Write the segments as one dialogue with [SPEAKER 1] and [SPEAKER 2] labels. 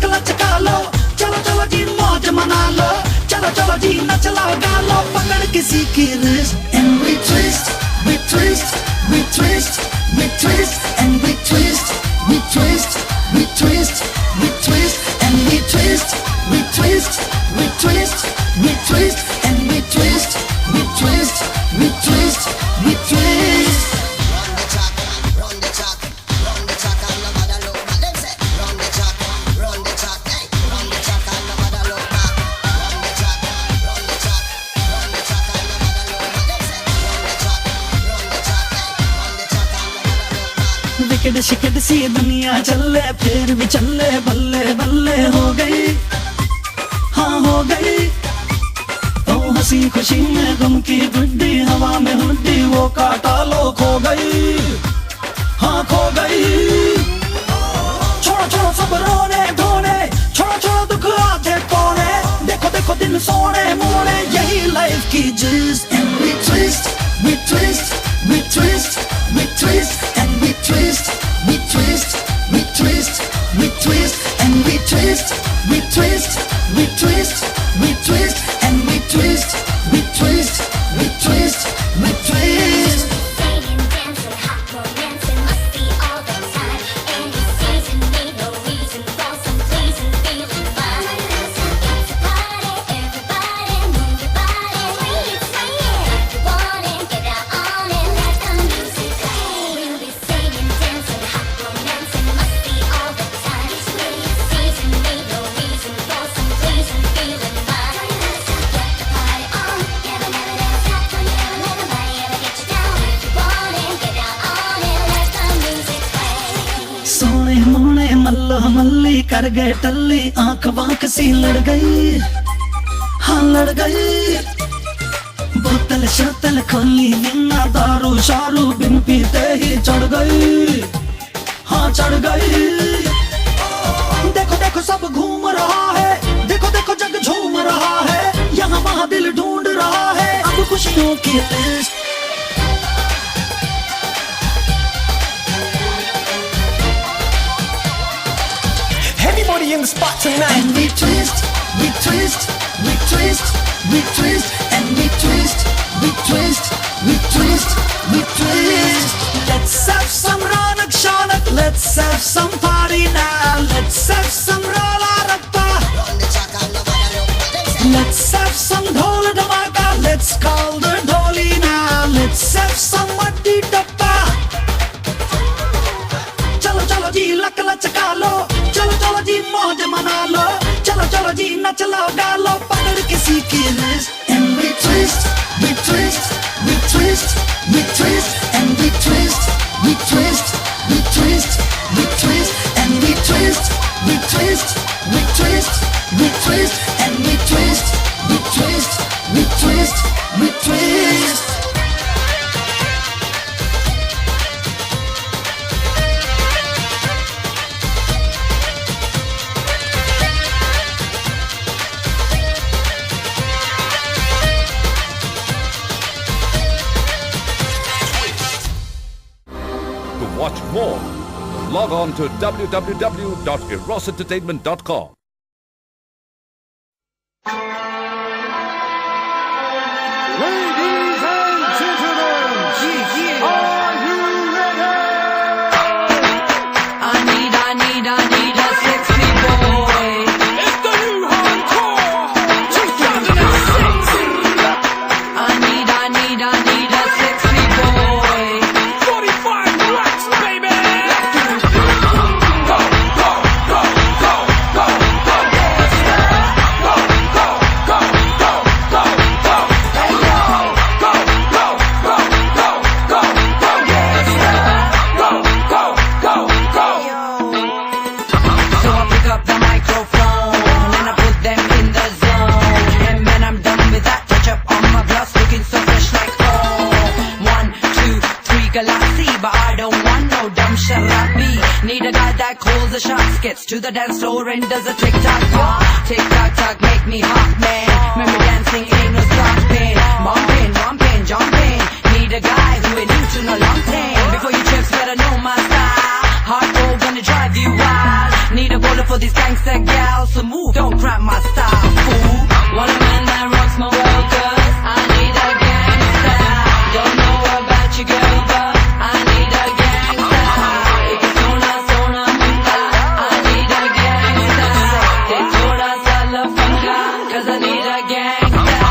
[SPEAKER 1] Luck लचका लो, चलो चलो जी मौज मना लो, चलो चलो जी नच लो गा लो, पकड़ किसी की wrist and we twist, we twist, we twist, we twist and we twist, we twist, we twist, we twist and we twist, we twist, we twist, we twist and we twist, we twist, we twist, we twist.
[SPEAKER 2] Run the track, run the track and no bother look back. Them say run the track, run the track, hey, run the track and no bother look back. Run the track, run the track, run the track and no bother look back. Them say run the track, run the track, hey, run the track and no bother look back.
[SPEAKER 1] Wicket शिकेट सी दुनिया चले फिर भी चले, बल्ले बल्ले हो गई, हाँ हो गई। ओ हंसी खुशी में गम की गुड्डी, हवा में हुड्डी वो काटा लो खो गई, हाँ खो गई। छोड़ो छोड़ो सब रोने धोने, छोड़ो छोड़ो दुख आधे पौने, देखो देखो दिन सोने मोने, यही लाइफ की जिस and we twist, we twist, we twist, we twist and we twist, we twist, we twist, we twist and we twist, we twist, we twist, we twist and we twist, we twist, we twist, we twist.
[SPEAKER 3] Singing, dancing, hot romancing must be all the time. Any season, need no reason for some pleasing feeling fine. It's a party, everybody move your body. It's swinging, if you want it, get out on it, let the music play. We'll be singing, dancing, hot romancing must be all the time. Any season, need no reason for some pleasing feeling fine. Let's get the party on, never never never stop, don't you ever let nobody ever get you down. If you want it, get out on it, let the music play.
[SPEAKER 1] सोने मोने मल्लो मल्ली कर गए टल्ली, आंख बांख सी लड़ गई, हाँ लड़ गई। बोतल शतल खोली बिना दारू शारू बिन पीते ही चढ़ गई, हाँ चढ़ गई। देखो देखो सब घूम रहा है, देखो देखो जग झूम रहा है, यहाँ वहाँ दिल ढूंढ रहा है अब खुशियों की list.
[SPEAKER 4] Everybody in the spot tonight.
[SPEAKER 1] And we twist, we twist, we twist, we twist, and we twist, we twist, we twist, we twist. Let's have some Ronak Shanak, let's have some party now. Let's have some Rola Rappa,
[SPEAKER 2] Run the track and no bother look back. Them say
[SPEAKER 1] let's have some Dhol Dhamaka, let's call the Dholi now. Let's have some Matti Tappa. चलो चलो जी luck लचका लो, चलो चलो जी मौज मना लो, चलो चलो जी नच लो गा लो, पकड़ किसी की wrist and we twist, we twist, we twist, we twist and we twist, we twist, we twist, we twist and we twist, we twist, we twist, we twist and we twist, we twist, we twist, we twist.
[SPEAKER 5] To watch more, log on to www.erosentertainment.com.
[SPEAKER 6] Ladies and gentlemen, are you ready?
[SPEAKER 7] I need a sexy boy.
[SPEAKER 6] It's the new hardcore 2006.
[SPEAKER 7] I need a sexy boy.
[SPEAKER 6] 45 racks, baby.
[SPEAKER 5] Go, go, go, go, go, go, yes, sir. Go, go, go, go, go, go. Hey, yo. Go, go, go, go, go, go, yes, sir. Go, go, go, go.
[SPEAKER 7] So I pick up the microphone and I put them in the zone. And when I'm done with that, touch up on my gloss, looking so fresh like oh. 1, 2, 3 galassi, but I don't want no dumb sharabi. Need a guy that calls the shots, gets to the dance floor and does a tick tock tock. Tick tock tock, make me hot man. Remember dancing ain't no stopping. Bumping, romping, jumping. Need a guy who ain't new to no long time. Before you trips, better know my style. Hardcore gonna drive you wild. Need a bullet for these gangster gals, so move, don't cramp my style, fool. Want a man that rocks my world, 'cause I need a gangster. Don't know about you, girl, but I need a gangster. If it's sola munda, I need a gangster. Te toda sala funga, 'cause I need a gangster.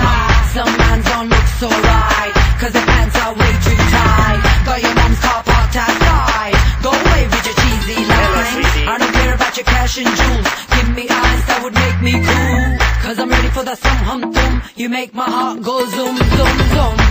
[SPEAKER 7] Some mans don't look so right, 'cause their pants are way too tight. Got your mom's car parked outside. Go away with your cheesy lines. I don't care about your cash and jewels. Give me eyes that would make me cool, 'cause I'm ready for the some hum tum. You make my heart go zoom zoom zoom.